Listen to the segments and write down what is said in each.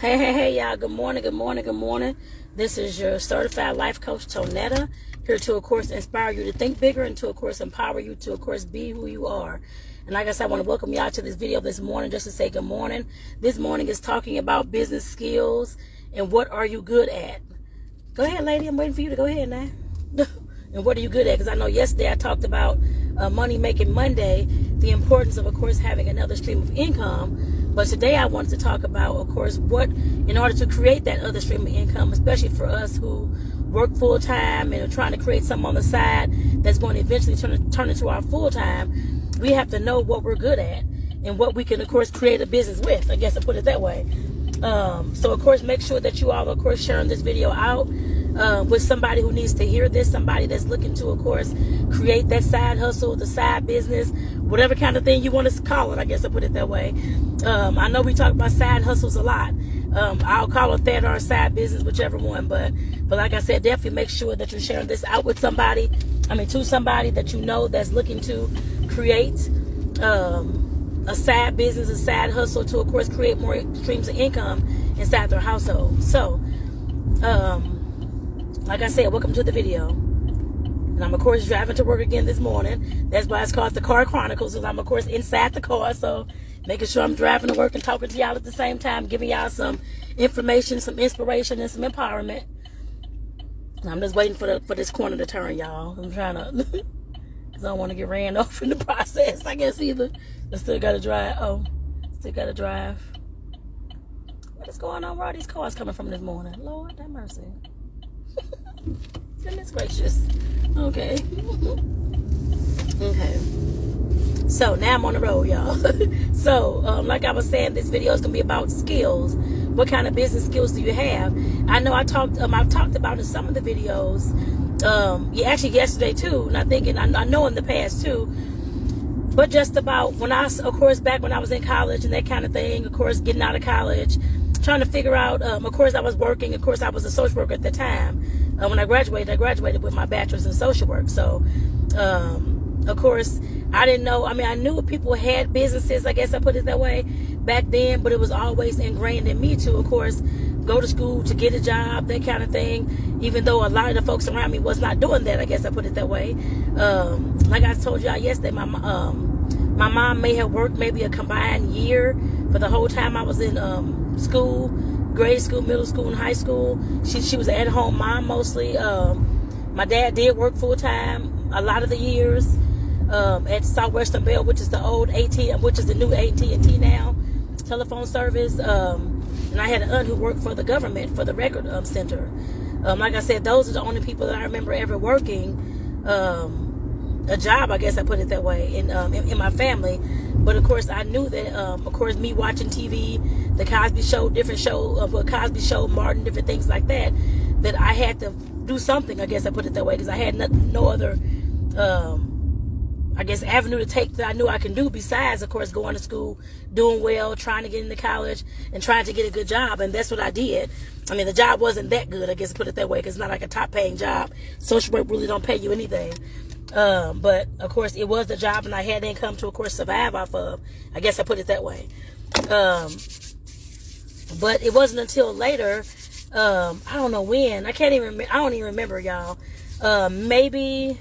Hey, y'all. Good morning, good morning, good morning. This is your certified life coach, Tonetta, here to, of course, inspire you to think bigger and to, of course, empower you to, of course, be who you are. And like I said, I want to welcome y'all to this video this morning just to say good morning. This morning is talking about business skills and what are you good at. Go ahead, lady. I'm waiting for you to go ahead now. And what are you good at? Because I know yesterday I talked about Money Making Monday, the importance of course, having another stream of income. But today I wanted to talk about, of course, what, in order to create that other stream of income, especially for us who work full-time and are trying to create something on the side that's going to eventually turn into our full-time, we have to know what we're good at and what we can, of course, create a business with, I guess I put it that way. So, of course, make sure that you all, of course, sharing this video out with somebody who needs to hear this, somebody that's looking to, of course, create that side hustle, the side business, whatever kind of thing you want to call it, I guess I put it that way. I know we talk about side hustles a lot. I'll call it that or a side business, whichever one. But like I said, definitely make sure that you're sharing this out with somebody. To somebody that you know that's looking to create a side business, a side hustle to, of course, create more streams of income inside their household. So, like I said, welcome to the video. And I'm, of course, driving to work again this morning. That's why it's called the Car Chronicles, because I'm, of course, inside the car. So, making sure I'm driving to work and talking to y'all at the same time, giving y'all some information, some inspiration, and some empowerment. And I'm just waiting for this corner to turn, y'all. I'm trying to, because I don't want to get ran off in the process, I guess, either. I still got to drive. Oh, still got to drive. What is going on? Where are these cars coming from this morning? Lord, have mercy. Goodness gracious. Okay. Okay. So now I'm on the road, y'all. So like I was saying, this video is gonna be about skills. What kind of business skills do you have? I know I've talked about in some of the videos. Yeah, actually yesterday too. And I know in the past too. But just about when of course, back when I was in college and that kind of thing. Of course, getting out of college, trying to figure out. Of course, I was working. Of course, I was a social worker at the time. When I graduated with my bachelor's in social work. So, of course, I didn't know. I knew people had businesses, I guess I put it that way, back then. But it was always ingrained in me to, of course, go to school, to get a job, that kind of thing. Even though a lot of the folks around me was not doing that, I guess I put it that way. Like I told y'all yesterday, my mom may have worked maybe a combined year for the whole time I was in school. Grade school, middle school, and high school. She was an at-home mom mostly. My dad did work full-time a lot of the years at Southwestern Bell, which is the old AT, which is the new AT&T now, telephone service. And I had an aunt who worked for the government, for the record center. Like I said, those are the only people that I remember ever working a job, I guess I put it that way, in my family. But of course, I knew that, of course, me watching TV, the Cosby Show, different show, Cosby Show, Martin, different things like that, that I had to do something, I guess I put it that way, because I had no other, I guess, avenue to take that I knew I can do besides, of course, going to school, doing well, trying to get into college, and trying to get a good job. And that's what I did. The job wasn't that good, I guess I put it that way, because it's not like a top-paying job. Social work really don't pay you anything. But of course it was the job, and I had income to, of course, survive off of. I guess I put it that way. But it wasn't until later. I don't know when. I don't even remember, y'all. Maybe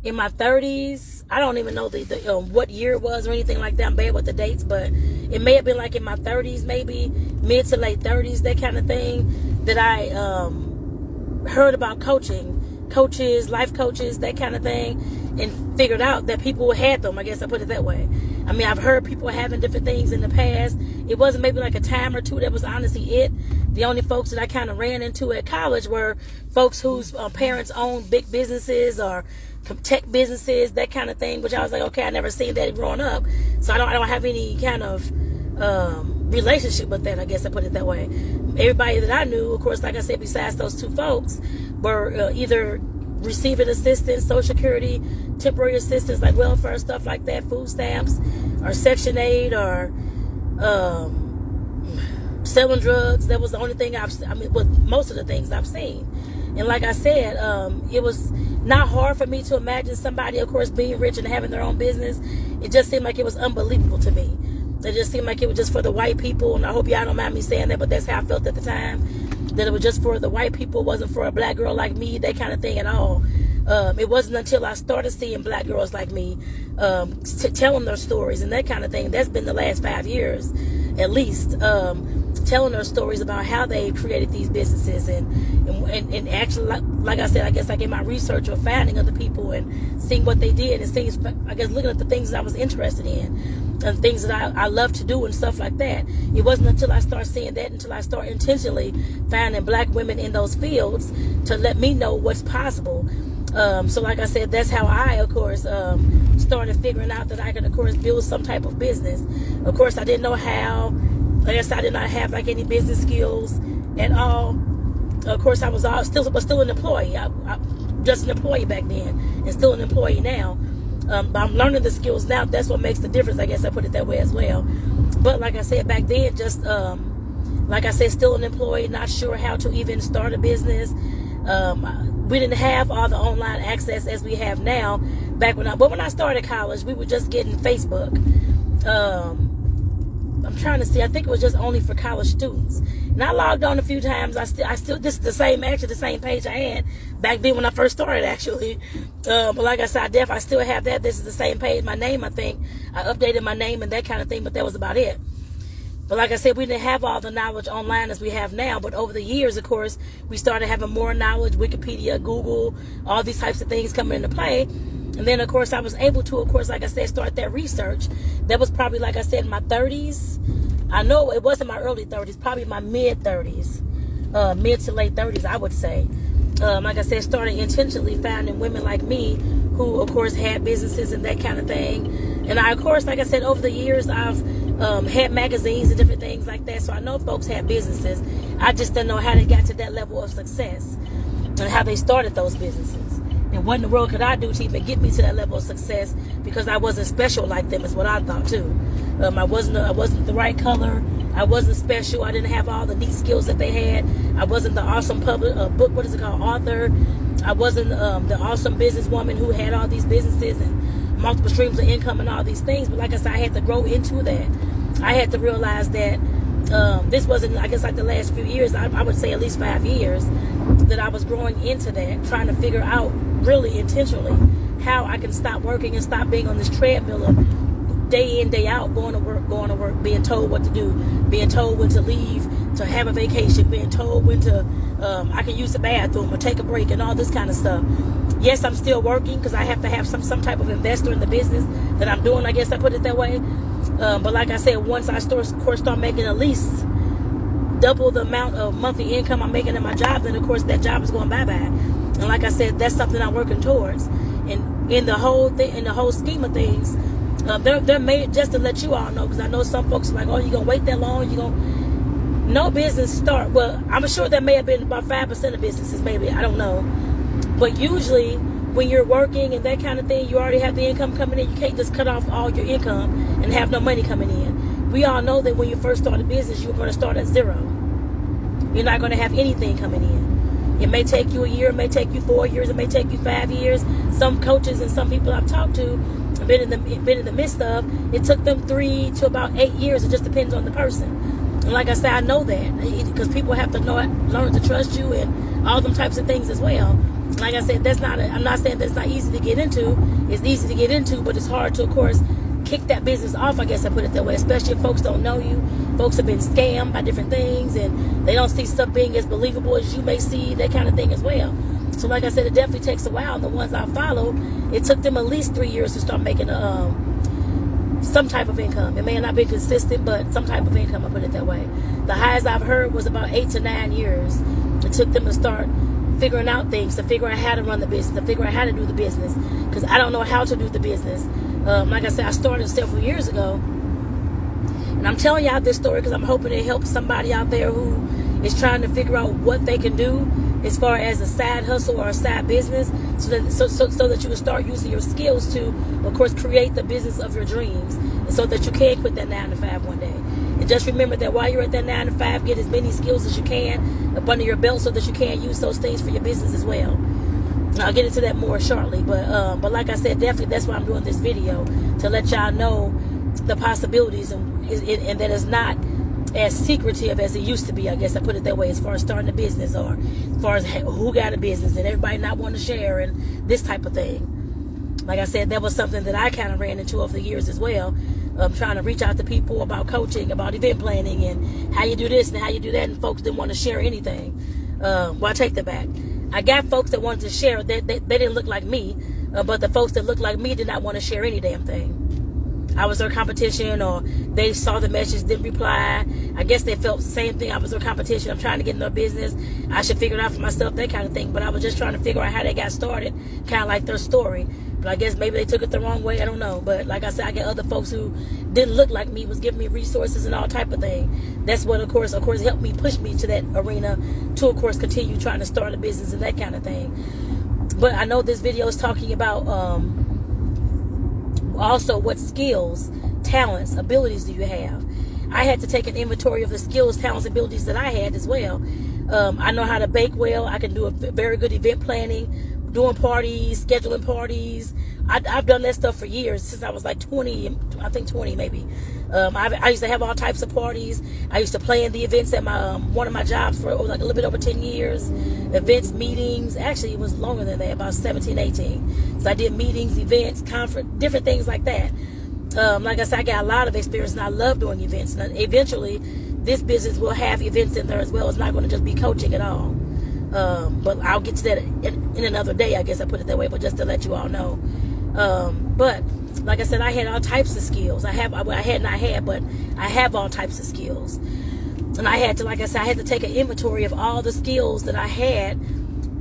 in my 30s. I don't even know the what year it was or anything like that. I'm bad with the dates, but it may have been like in my 30s, maybe mid to late 30s, that kind of thing, that I heard about coaches, life coaches, that kind of thing, and figured out that people had them, I guess I put it that way. I've heard people having different things in the past. It wasn't maybe like a time or two that was honestly it. The only folks that I kind of ran into at college were folks whose parents owned big businesses or tech businesses, that kind of thing, which I was like, okay, I never seen that growing up, so I don't have any kind of relationship with that, I guess I put it that way. Everybody that I knew, of course, like I said, besides those two folks, were either receiving assistance, Social Security, temporary assistance like welfare, stuff like that, food stamps, or Section 8, or selling drugs. That was the only thing with most of the things I've seen. And like I said, it was not hard for me to imagine somebody, of course, being rich and having their own business. It just seemed like it was unbelievable to me. It just seemed like it was just for the white people, and I hope y'all don't mind me saying that, but that's how I felt at the time, that it was just for the white people, it wasn't for a black girl like me, that kind of thing at all. It wasn't until I started seeing black girls like me telling their stories and that kind of thing. That's been the last 5 years, at least, telling their stories about how they created these businesses and actually, like I said, I guess like in my research or finding other people and seeing what they did and things, I guess looking at the things that I was interested in and things that I love to do and stuff like that. It wasn't until I started seeing that, until I started intentionally finding black women in those fields to let me know what's possible. So like I said, that's how I, of course, started figuring out that I could, of course, build some type of business. Of course, I didn't know how. I guess I did not have like any business skills at all. Of course, I was still an employee. I just an employee back then, and still an employee now. But I'm learning the skills now. That's what makes the difference. I guess I put it that way as well. But like I said, back then, just like I said, still an employee, not sure how to even start a business. We didn't have all the online access as we have now. But when I started college, we were just getting Facebook. I'm trying to see. I think it was just only for college students. And I logged on a few times. I still this is the same page I had back then when I first started, actually. But like I said, I still have that. This is the same page. My name, I think. I updated my name and that kind of thing, but that was about it. But like I said, we didn't have all the knowledge online as we have now. But over the years, of course, we started having more knowledge. Wikipedia, Google, all these types of things coming into play. And then, of course, I was able to, of course, like I said, start that research. That was probably, like I said, in my 30s. I know it wasn't my early 30s, probably my mid-30s. Mid to late 30s, I would say. Like I said, started intentionally finding women like me who, of course, had businesses and that kind of thing. And I, of course, like I said, over the years, I've had magazines and different things like that. So I know folks had businesses. I just didn't know how they got to that level of success and how they started those businesses. And what in the world could I do to even get me to that level of success? Because I wasn't special like them, is what I thought too. I wasn't the right color. I wasn't special. I didn't have all the neat skills that they had. I wasn't the awesome author. I wasn't the awesome businesswoman who had all these businesses and multiple streams of income and all these things. But like I said, I had to grow into that. I had to realize that this wasn't, I guess, like the last few years. I would say at least 5 years that I was growing into that, trying to figure out really intentionally how I can stop working and stop being on this treadmill of day in, day out, going to work, being told what to do, being told when to leave, to have a vacation, being told when to, I can use the bathroom or take a break and all this kind of stuff. Yes, I'm still working because I have to have some type of investor in the business that I'm doing, I guess I put it that way. But like I said, once I start making at least double the amount of monthly income I'm making in my job, then of course that job is going bye-bye. And like I said, that's something I'm working towards. And in the whole scheme of things, they're made just to let you all know, because I know some folks are like, oh, you gonna wait that long? No business start. Well, I'm sure there may have been about 5% of businesses, maybe, I don't know. But usually, when you're working and that kind of thing, you already have the income coming in. You can't just cut off all your income and have no money coming in. We all know that when you first start a business, you're going to start at zero. You're not going to have anything coming in. It may take you a year, it may take you 4 years, it may take you 5 years. Some coaches and some people I've talked to, been in the midst of, it took them 3 to about 8 years. It just depends on the person. And like I said, I know that because people have to learn to trust you and all them types of things as well. Like I said, I'm not saying that's not easy to get into. It's easy to get into, but it's hard to, of course, kick that business off, I guess I put it that way, especially if folks don't know you. Folks have been scammed by different things, and they don't see stuff being as believable as you may see, that kind of thing as well. So like I said, it definitely takes a while. And the ones I followed, it took them at least 3 years to start making some type of income. It may not be consistent, but some type of income, I put it that way. The highest I've heard was about 8 to 9 years. It took them to start figuring out things, to figure out how to run the business, to figure out how to do the business, because I don't know how to do the business. Like I said, I started several years ago, and I'm telling y'all this story because I'm hoping it helps somebody out there who is trying to figure out what they can do as far as a side hustle or a side business, so that you can start using your skills to, of course, create the business of your dreams, and so that you can quit that 9 to 5 one day. And just remember that while you're at that 9 to 5, get as many skills as you can up under your belt so that you can use those things for your business as well. I'll get into that more shortly, but like I said, definitely that's why I'm doing this video, to let y'all know the possibilities and and that is not as secretive as it used to be, I guess I put it that way, as far as starting a business, or as far as who got a business and everybody not wanting to share and this type of thing. Like I said, that was something that I kind of ran into over the years as well. Trying to reach out to people about coaching, about event planning, and how you do this and how you do that, and folks didn't want to share anything. Well, I take that back. I got folks that wanted to share. They didn't look like me, but the folks that looked like me did not want to share any damn thing. I was their competition, or they saw the message, didn't reply. I guess they felt the same thing. I was their competition. I'm trying to get in their business. I should figure it out for myself, that kind of thing. But I was just trying to figure out how they got started, kind of like their story. But I guess maybe they took it the wrong way. I don't know. But like I said, I get other folks who didn't look like me, was giving me resources and all type of thing. That's what, of course, helped me, push me to that arena to, of course, continue trying to start a business and that kind of thing. But I know this video is talking about also what skills, talents, abilities do you have. I had to take an inventory of the skills, talents, abilities that I had as well. I know how to bake well. I can do a very good event planning, doing parties, scheduling parties. I've done that stuff for years, since I was like 20, I think 20 maybe. I used to have all types of parties. I used to play in the events at my one of my jobs for like a little bit over 10 years. Events, meetings. Actually, it was longer than that, about 17, 18. So I did meetings, events, conference, different things like that. Like I said, I got a lot of experience, and I love doing events. And eventually, this business will have events in there as well. It's not going to just be coaching at all. But I'll get to that in another day, I guess I put it that way, but just to let you all know. But like I said, I had all types of skills. I have all types of skills. And I had to, like I said, I had to take an inventory of all the skills that I had,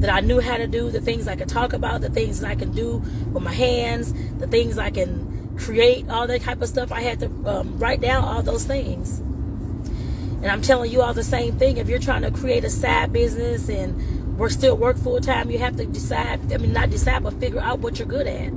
that I knew how to do, the things I could talk about, the things that I can do with my hands, the things I can create, all that type of stuff. I had to write down all those things. And I'm telling you all the same thing. If you're trying to create a side business and still work full time, you have to decide, not decide, but figure out what you're good at.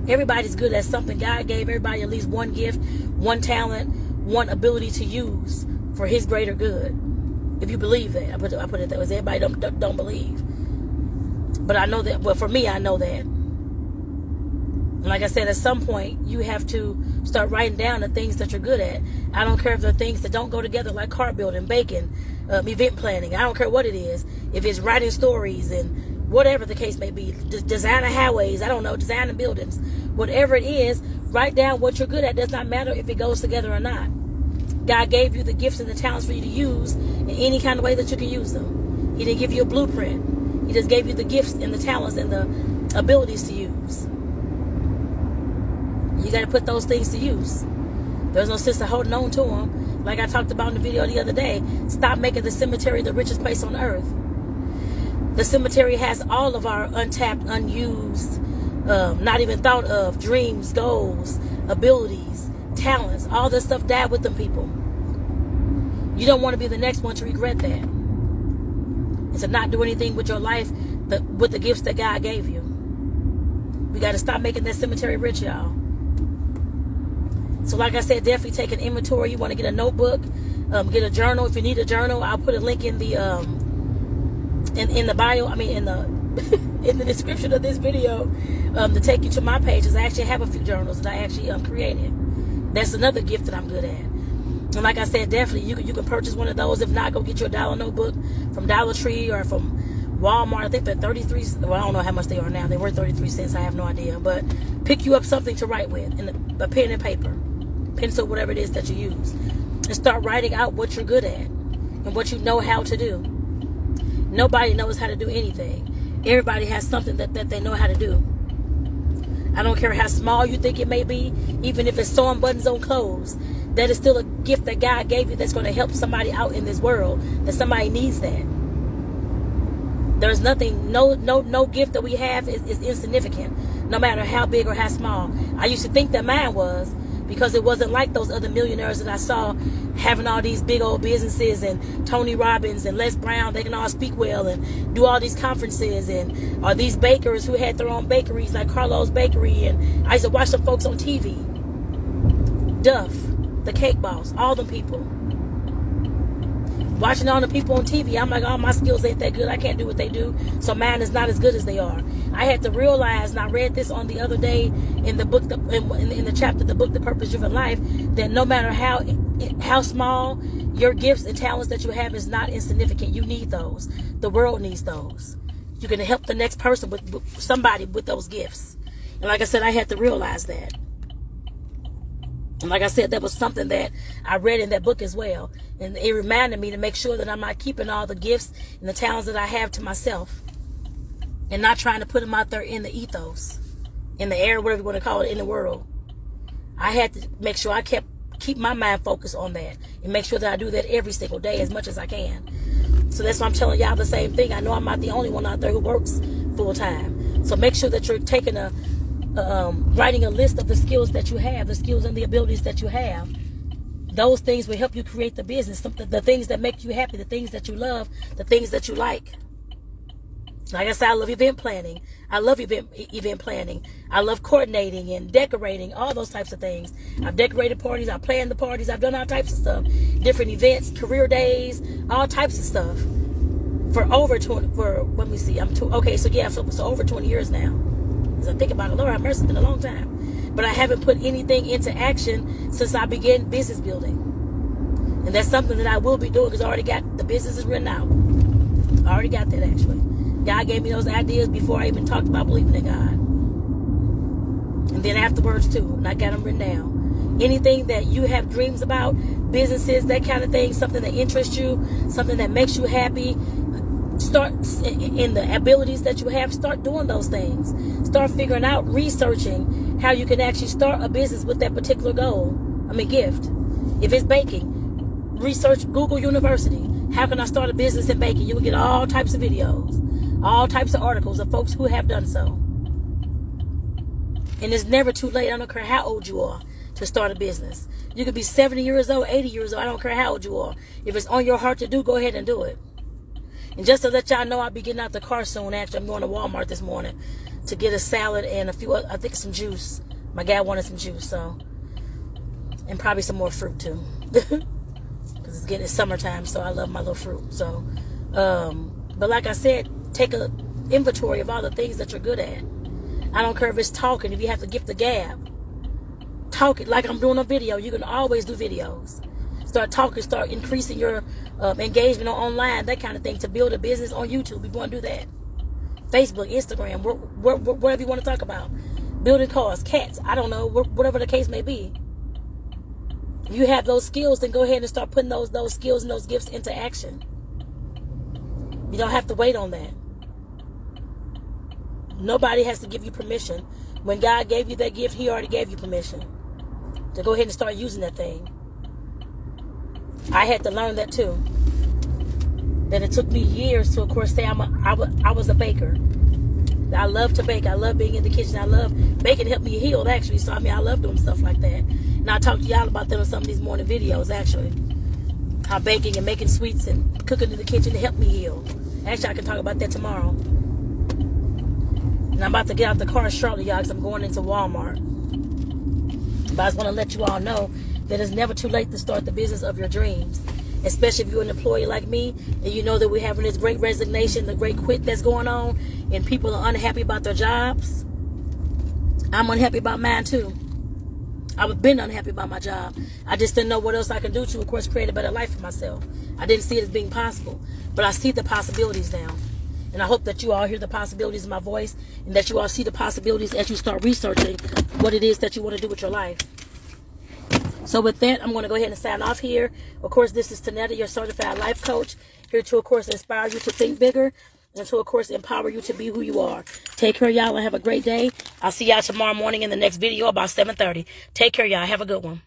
Everybody's good at something. God gave everybody at least one gift, one talent, one ability to use for his greater good. If you believe that. I put it that way. Everybody don't believe. But I know that, well, for me, I know that. And like I said, at some point, you have to start writing down the things that you're good at. I don't care if they're things that don't go together, like car building, baking, event planning. I don't care what it is. If it's writing stories and whatever the case may be, designing highways, I don't know, designing buildings, whatever it is, write down what you're good at. Does not matter if it goes together or not. God gave you the gifts and the talents for you to use in any kind of way that you can use them. He didn't give you a blueprint. He just gave you the gifts and the talents and the abilities to use. You got to put those things to use. There's no sense of holding on to them. Like I talked about in the video the other day, stop making the cemetery the richest place on earth. The cemetery has all of our untapped, unused, not even thought of dreams, goals, abilities, talents. All this stuff died with them people. You don't want to be the next one to regret that. And to not do anything with your life with the gifts that God gave you. We got to stop making that cemetery rich, y'all. So like I said, definitely take an inventory. You want to get a notebook, get a journal. If you need a journal, I'll put a link in the in the bio. In the in the description of this video to take you to my pages. I actually have a few journals that I actually created. That's another gift that I'm good at. And like I said, definitely you can purchase one of those. If not, go get your $1 notebook from Dollar Tree or from Walmart. I think they're 33. Well, I don't know how much they are now. They were 33 cents. I have no idea. But pick you up something to write with, and a pen and paper, pencil, whatever it is that you use, and start writing out what you're good at and what you know how to do. Nobody knows how to do anything. Everybody has something that they know how to do. I don't care how small you think it may be, even if it's sewing buttons on clothes. That is still a gift that God gave you that's going to help somebody out in this world, that somebody needs that. There's nothing, no gift that we have is insignificant, no matter how big or how small. I used to think that mine was, because it wasn't like those other millionaires that I saw having all these big old businesses, and Tony Robbins and Les Brown, they can all speak well and do all these conferences, and or these bakers who had their own bakeries like Carlos Bakery, and I used to watch them folks on TV. Duff, the Cake Boss, all them people. Watching all the people on TV, I'm like, oh, my skills ain't that good. I can't do what they do. So mine is not as good as they are. I had to realize, and I read this on the other day in the book, in the chapter, the book, The Purpose Driven Life, that no matter how small your gifts and talents that you have is not insignificant. You need those. The world needs those. You can help the next person with somebody with those gifts. And like I said, I had to realize that. And like I said, that was something that I read in that book as well. And it reminded me to make sure that I'm not keeping all the gifts and the talents that I have to myself. And not trying to put them out there in the ethos, in the air, whatever you want to call it, in the world. I had to make sure I keep my mind focused on that. And make sure that I do that every single day as much as I can. So that's why I'm telling y'all the same thing. I know I'm not the only one out there who works full time. So make sure that you're taking writing a list of the skills that you have, the skills and the abilities that you have. Those things will help you create the business, the things that make you happy, the things that you love, the things that you like. Like I said, I love event planning. I love event planning. I love coordinating and decorating, all those types of things. I've decorated parties. I've planned the parties. I've done all types of stuff. Different events, career days, all types of stuff. For over 20, let me see, so over 20 years now. As I think about it, Lord have mercy, it's been a long time. But I haven't put anything into action since I began business building. And that's something that I will be doing because I already got the businesses written out. I already got that actually. God gave me those ideas before I even talked about believing in God. And then afterwards too, and I got them written down. Anything that you have dreams about, businesses, that kind of thing, something that interests you, something that makes you happy, start in the abilities that you have, start doing those things. Start figuring out, researching how you can actually start a business with that particular gift. If it's baking, research Google University. How can I start a business in baking? You will get all types of videos, all types of articles of folks who have done so. And it's never too late. I don't care how old you are to start a business. You could be 70 years old, 80 years old. I don't care how old you are. If it's on your heart to do, go ahead and do it. And just to let y'all know, I'll be getting out the car soon. Actually, I'm going to Walmart this morning to get a salad and I think some juice. My guy wanted some juice, so. And probably some more fruit, too. Because it's summertime, so I love my little fruit. So, but like I said, take an inventory of all the things that you're good at. I don't care if it's talking, if you have to gift the gab. Talk it like I'm doing a video. You can always do videos. Start talking, start increasing your engagement online, that kind of thing, to build a business on YouTube. You want to do that. Facebook, Instagram, whatever you want to talk about. Building cars, cats, I don't know, whatever the case may be. If you have those skills, then go ahead and start putting those skills and those gifts into action. You don't have to wait on that. Nobody has to give you permission. When God gave you that gift, He already gave you permission to go ahead and start using that thing. I had to learn that too. Then it took me years to, of course, say I was a baker. I love to bake. I love being in the kitchen. I love baking. Helped me heal, actually. So, I love doing stuff like that. And I'll talk to y'all about that on some of these morning videos, actually. How baking and making sweets and cooking in the kitchen helped me heal. Actually, I can talk about that tomorrow. And I'm about to get out the car shortly, y'all, because I'm going into Walmart. But I just want to let you all know that it's never too late to start the business of your dreams. Especially if you're an employee like me, and you know that we're having this great resignation, the great quit that's going on, and people are unhappy about their jobs. I'm unhappy about mine too. I've been unhappy about my job. I just didn't know what else I could do to, of course, create a better life for myself. I didn't see it as being possible, but I see the possibilities now. And I hope that you all hear the possibilities in my voice, and that you all see the possibilities as you start researching what it is that you want to do with your life. So with that, I'm going to go ahead and sign off here. Of course, this is Tonetta, your certified life coach, here to, of course, inspire you to think bigger and to, of course, empower you to be who you are. Take care, y'all, and have a great day. I'll see y'all tomorrow morning in the next video about 7:30. Take care, y'all. Have a good one.